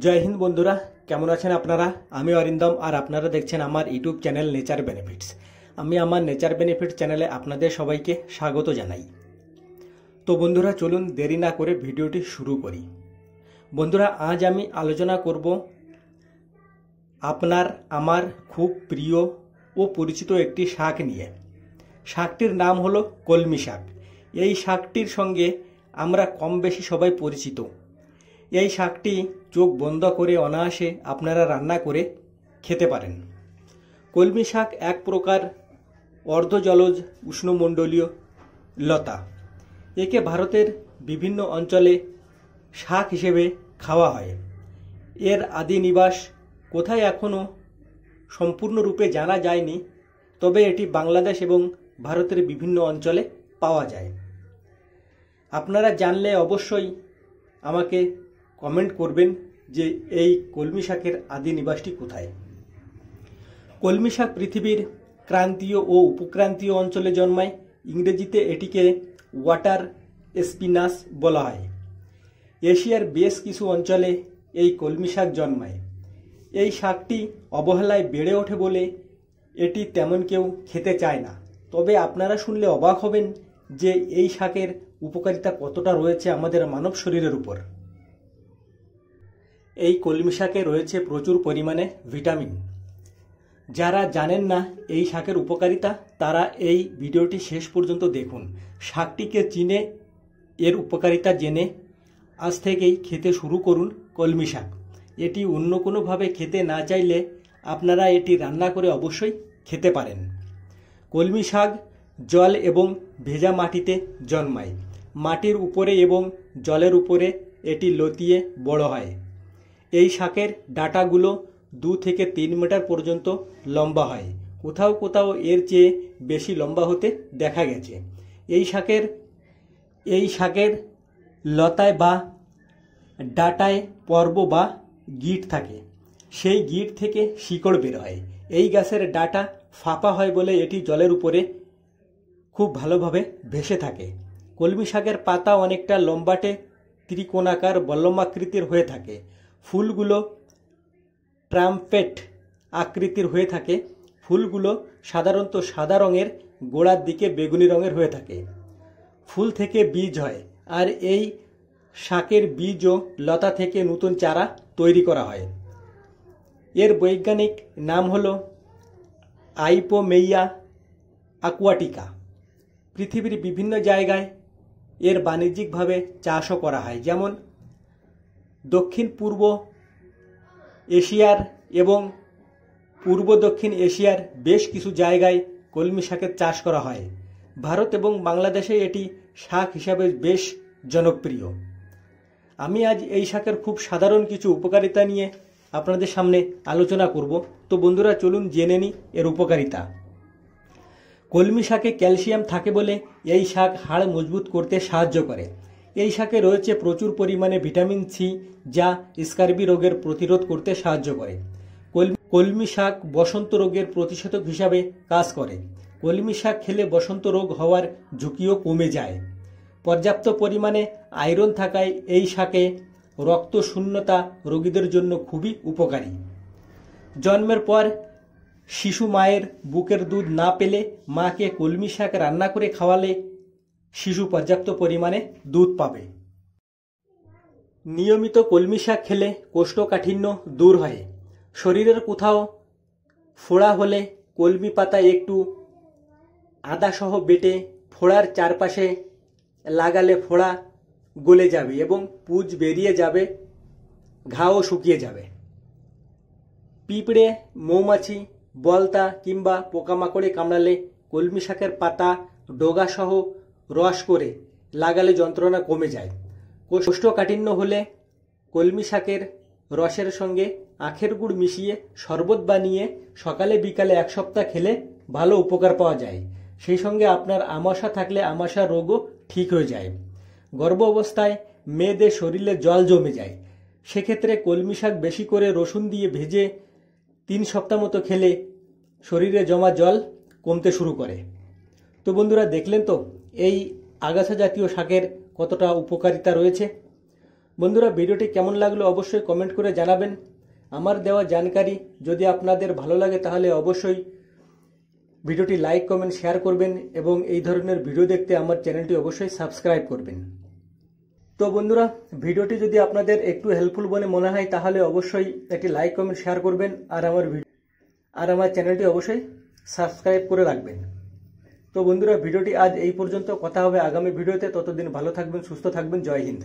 জয় হিন্দ বন্ধুরা, কেমন আছেন আপনারা? আমি অরিন্দম আর আপনারা দেখছেন আমার ইউটিউব চ্যানেল নেচার বেনিফিটস। আমি আমার নেচার বেনিফিটস চ্যানেলে আপনাদের সবাইকে স্বাগত জানাই। তো বন্ধুরা, চলুন দেরি না করে ভিডিওটি শুরু করি। বন্ধুরা, আজ আমি আলোচনা করব আপনার আমার খুব প্রিয় ও পরিচিত একটি শাক নিয়ে। শাকটির নাম হলো কলমি শাক। এই শাকটির সঙ্গে আমরা কম বেশি সবাই পরিচিত। এই শাকটি চোখ বন্ধ করে অনায়াসে আপনারা রান্না করে খেতে পারেন। কলমি শাক এক প্রকার অর্ধজলজ উষ্ণমণ্ডলীয় লতা। একে ভারতের বিভিন্ন অঞ্চলে শাক হিসেবে খাওয়া হয়। এর আদি নিবাস কোথায় এখনও সম্পূর্ণরূপে জানা যায়নি, তবে এটি বাংলাদেশ এবং ভারতের বিভিন্ন অঞ্চলে পাওয়া যায়। আপনারা জানলে অবশ্যই আমাকে কমেন্ট করবেন যে এই কলমি শাকের আদি নিবাসটি কোথায়। কলমি শাক পৃথিবীর ক্রান্তীয় ও উপক্রান্তীয় অঞ্চলে জন্মায়। ইংরেজিতে এটিকে ওয়াটার স্পিনাচ বলা হয়। এশিয়ার বেশ কিছু অঞ্চলে এই কলমি শাক জন্মায়। এই শাকটি অবহেলায় বেড়ে ওঠে বলে এটি তেমন কেউ খেতে চায় না। তবে আপনারা শুনলে অবাক হবেন যে এই শাকের উপকারিতা কতটা রয়েছে আমাদের মানব শরীরের উপর। এই কলমি শাকে রয়েছে প্রচুর পরিমাণে ভিটামিন। যারা জানেন না এই শাকের উপকারিতা, তারা এই ভিডিওটি শেষ পর্যন্ত দেখুন। শাকটিকে চিনে এর উপকারিতা জেনে আজ থেকেই খেতে শুরু করুন কলমি শাক। এটি অন্য কোনোভাবে খেতে না চাইলে আপনারা এটি রান্না করে অবশ্যই খেতে পারেন। কলমি শাক জল এবং ভেজা মাটিতে জন্মায়। মাটির উপরে এবং জলের উপরে এটি লতিয়ে বড় হয়। এই শাকের ডাঁটাগুলো 2 থেকে 3 মিটার পর্যন্ত লম্বা হয়। কোথাও কোথাও এর চেয়ে বেশি লম্বা হতে দেখা গেছে। এই শাকের লতায় বা ডাঁটায় পর্ব বা গিঁট থাকে। সেই গিঁট থেকে শিকড় বের হয়। এই গাছের ডাঁটা ফাঁপা হয় বলে এটি জলের উপরে খুব ভালোভাবে ভেসে থাকে। কলমি শাকের পাতা অনেকটা লম্বাটে ত্রিকোণাকার বল্লমাকৃতির হয়ে থাকে। ফুলগুলো ট্রাম্পেট আকৃতির হয়ে থাকে। ফুলগুলো সাধারণত সাদা রঙের, গোড়ার দিকে বেগুনি রঙের হয়ে থাকে। ফুল থেকে বীজ হয়, আর এই শাকের বীজ ও লতা থেকে নতুন চারা তৈরি করা হয়। এর বৈজ্ঞানিক নাম হলো আইপোমেইয়া অ্যাকুয়াটিকা। পৃথিবীর বিভিন্ন জায়গায় এর বাণিজ্যিকভাবে চাষও করা হয়, যেমন দক্ষিণ পূর্ব এশিয়ার এবং পূর্ব দক্ষিণ এশিয়ার বেশ কিছু জায়গায় কলমি শাকের চাষ করা হয়। ভারত এবং বাংলাদেশে এটি শাক হিসাবে বেশ জনপ্রিয়। আমি আজ এই শাকের খুব সাধারণ কিছু উপকারিতা নিয়ে আপনাদের সামনে আলোচনা করব। তো বন্ধুরা, চলুন জেনে নিই এর উপকারিতা। কলমি শাকে ক্যালসিয়াম থাকে বলে এই শাক হাড় মজবুত করতে সাহায্য করে। এই শাকে রয়েছে প্রচুর পরিমাণে ভিটামিন সি, যা স্কার্বি রোগের প্রতিরোধ করতে সাহায্য করে। কলমি শাক বসন্ত রোগের প্রতিষেধক হিসাবে কাজ করে। কলমি শাক খেলে বসন্ত রোগ হওয়ার ঝুঁকিও কমে যায়। পর্যাপ্ত পরিমাণে আয়রন থাকায় এই শাকে রক্ত শূন্যতা রোগীদের জন্য খুবই উপকারী। জন্মের পর শিশু মায়ের বুকের দুধ না পেলে মাকে কলমি শাক রান্না করে খাওয়ালে শিশু পর্যাপ্ত পরিমাণে দুধ পাবে। নিয়মিত কলমি শাক খেলে কোষ্ঠকাঠিন্য দূর হয়। শরীরের কোথাও ফোড়া হলে কলমি পাতা একটু আদা সহ বেটে ফোড়ার চারপাশে লাগালে ফোড়া গলে যাবে এবং পুঁজ বেরিয়ে যাবে, ঘাও শুকিয়ে যাবে। পিঁপড়ে, মৌমাছি, বলতা কিংবা পোকামাকড়ে কামড়ালে কলমি শাকের পাতা ডগা সহ রস করে লাগালে যন্ত্রণা কমে যায়। কোষ্ঠকাঠিন্য হলে কলমি শাকের রসের সঙ্গে আখের গুড় মিশিয়ে শরবত বানিয়ে সকালে বিকালে 1 সপ্তাহ খেলে ভালো উপকার পাওয়া যায়। সেই সঙ্গে আপনার আমাশা থাকলে আমাশা রোগও ঠিক হয়ে যায়। গর্ভ অবস্থায় মেয়েদের শরীরে জল জমে যায়, সেক্ষেত্রে কলমি শাক বেশি করে রসুন দিয়ে ভেজে 3 সপ্তাহ মতো খেলে শরীরে জমা জল কমতে শুরু করে। তো বন্ধুরা, দেখলেন তো এই আগাছা জাতীয় শাকের কতটা উপকারিতা রয়েছে। বন্ধুরা, ভিডিওটি কেমন লাগলো অবশ্যই কমেন্ট করে জানাবেন। আমার দেওয়া জানকারি যদি আপনাদের ভালো লাগে তাহলে অবশ্যই ভিডিওটি লাইক, কমেন্ট, শেয়ার করবেন এবং এই ধরনের ভিডিও দেখতে আমার চ্যানেলটি অবশ্যই সাবস্ক্রাইব করবেন। তো বন্ধুরা, ভিডিওটি যদি আপনাদের একটু হেল্পফুল বলে মনে হয় তাহলে অবশ্যই একটি লাইক, কমেন্ট, শেয়ার করবেন আর আমার চ্যানেলটি অবশ্যই সাবস্ক্রাইব করে রাখবেন। তো বন্ধুরা, ভিডিওটি আজ এই পর্যন্ত। কথা হবে আগামী ভিডিওতে। ততদিন ভালো থাকবেন, সুস্থ থাকবেন। জয় হিন্দ।